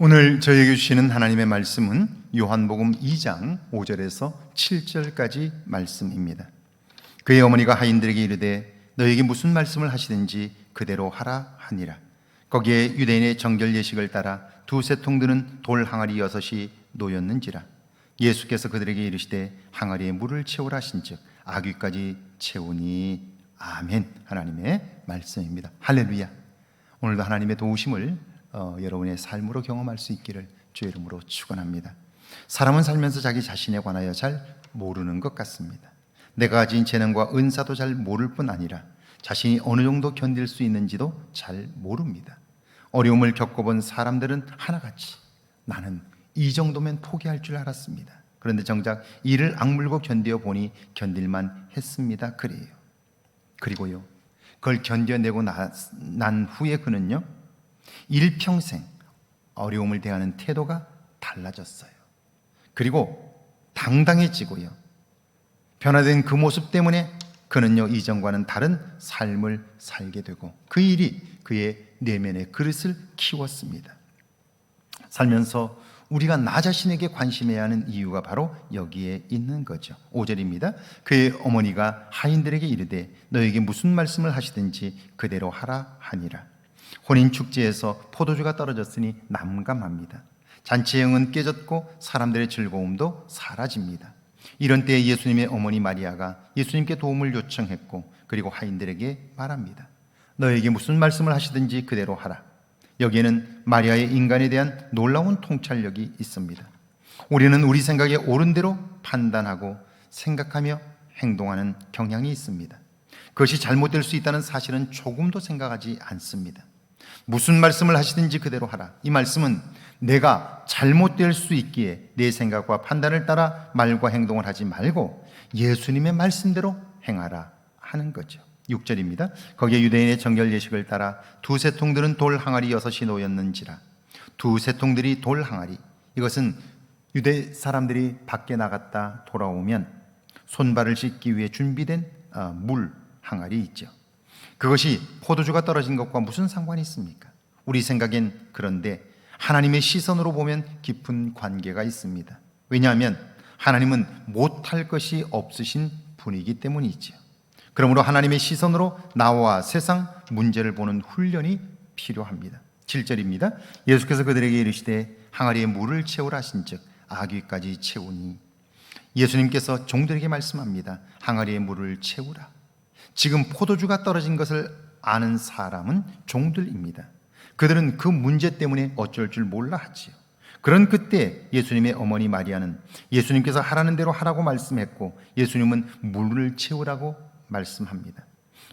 오늘 저에게 주시는 하나님의 말씀은 요한복음 2장 5절에서 7절까지 말씀입니다. 그의 어머니가 하인들에게 이르되 너에게 무슨 말씀을 하시든지 그대로 하라 하니라. 거기에 유대인의 정결 예식을 따라 두세 통 드는 돌 항아리 6이 놓였는지라. 예수께서 그들에게 이르시되 항아리에 물을 채우라 하신즉 아귀까지 채우니. 아멘. 하나님의 말씀입니다. 할렐루야. 오늘도 하나님의 도우심을 여러분의 삶으로 경험할 수 있기를 주의 이름으로 축원합니다. 사람은 살면서 자기 자신에 관하여 잘 모르는 것 같습니다. 내가 가진 재능과 은사도 잘 모를 뿐 아니라 자신이 어느 정도 견딜 수 있는지도 잘 모릅니다. 어려움을 겪어본 사람들은 하나같이 나는 이 정도면 포기할 줄 알았습니다. 그런데 정작 이를 악물고 견뎌 보니 견딜만 했습니다. 그래요. 그리고요, 그걸 견뎌내고 난 후에 그는요, 일평생 어려움을 대하는 태도가 달라졌어요. 그리고 당당해지고요, 변화된 그 모습 때문에 그는요, 이전과는 다른 삶을 살게 되고 그 일이 그의 내면의 그릇을 키웠습니다. 살면서 우리가 나 자신에게 관심해야 하는 이유가 바로 여기에 있는 거죠. 5절입니다. 그의 어머니가 하인들에게 이르되 너에게 무슨 말씀을 하시든지 그대로 하라 하니라. 혼인축제에서 포도주가 떨어졌으니 난감합니다. 잔치행은 깨졌고 사람들의 즐거움도 사라집니다. 이런 때에 예수님의 어머니 마리아가 예수님께 도움을 요청했고 그리고 하인들에게 말합니다. 너에게 무슨 말씀을 하시든지 그대로 하라. 여기에는 마리아의 인간에 대한 놀라운 통찰력이 있습니다. 우리는 우리 생각에 옳은 대로 판단하고 생각하며 행동하는 경향이 있습니다. 그것이 잘못될 수 있다는 사실은 조금도 생각하지 않습니다. 무슨 말씀을 하시든지 그대로 하라. 이 말씀은 내가 잘못될 수 있기에 내 생각과 판단을 따라 말과 행동을 하지 말고 예수님의 말씀대로 행하라 하는 거죠. 6절입니다. 거기에 유대인의 정결 예식을 따라 두세 통들은 돌 항아리 6이 놓였는지라. 두세 통들이 돌 항아리, 이것은 유대 사람들이 밖에 나갔다 돌아오면 손발을 씻기 위해 준비된 물 항아리 있죠. 그것이 포도주가 떨어진 것과 무슨 상관이 있습니까? 우리 생각엔 그런데 하나님의 시선으로 보면 깊은 관계가 있습니다. 왜냐하면 하나님은 못할 것이 없으신 분이기 때문이죠. 그러므로 하나님의 시선으로 나와 세상 문제를 보는 훈련이 필요합니다. 7절입니다. 예수께서 그들에게 이르시되 항아리에 물을 채우라 하신즉 아귀까지 채우니. 예수님께서 종들에게 말씀합니다. 항아리에 물을 채우라. 지금 포도주가 떨어진 것을 아는 사람은 종들입니다. 그들은 그 문제 때문에 어쩔 줄 몰라 하지요. 그런 그때 예수님의 어머니 마리아는 예수님께서 하라는 대로 하라고 말씀했고 예수님은 물을 채우라고 말씀합니다.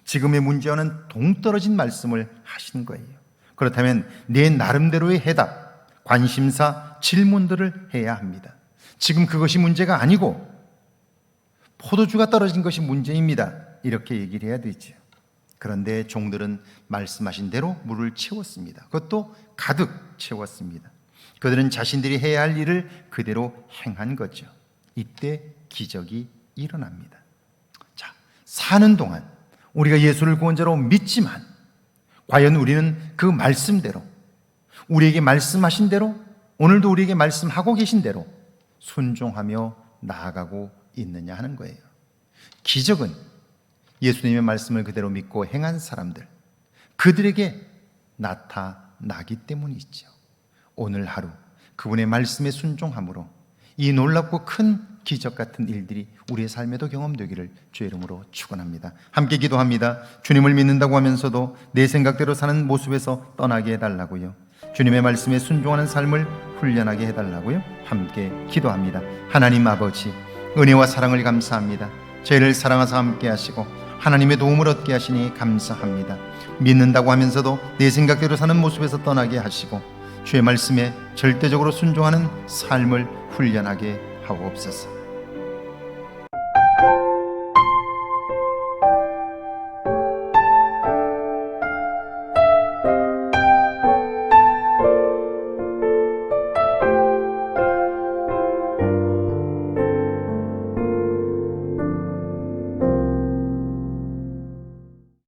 지금의 문제와는 동떨어진 말씀을 하신 거예요. 그렇다면 내 나름대로의 해답, 관심사, 질문들을 해야 합니다. 지금 그것이 문제가 아니고 포도주가 떨어진 것이 문제입니다. 이렇게 얘기를 해야 되죠. 그런데 종들은 말씀하신 대로 물을 채웠습니다. 그것도 가득 채웠습니다. 그들은 자신들이 해야 할 일을 그대로 행한 거죠. 이때 기적이 일어납니다. 사는 동안 우리가 예수를 구원자로 믿지만 과연 우리는 그 말씀대로, 우리에게 말씀하신 대로, 오늘도 우리에게 말씀하고 계신 대로 순종하며 나아가고 있느냐 하는 거예요. 기적은 예수님의 말씀을 그대로 믿고 행한 사람들, 그들에게 나타나기 때문이죠. 오늘 하루 그분의 말씀에 순종함으로 이 놀랍고 큰 기적 같은 일들이 우리의 삶에도 경험되기를 주의 이름으로 축원합니다. 함께 기도합니다. 주님을 믿는다고 하면서도 내 생각대로 사는 모습에서 떠나게 해달라고요. 주님의 말씀에 순종하는 삶을 훈련하게 해달라고요. 함께 기도합니다. 하나님 아버지, 은혜와 사랑을 감사합니다. 저희를 사랑하사 함께 하시고 하나님의 도움을 얻게 하시니 감사합니다. 믿는다고 하면서도 내 생각대로 사는 모습에서 떠나게 하시고 주의 말씀에 절대적으로 순종하는 삶을 훈련하게 하옵소서.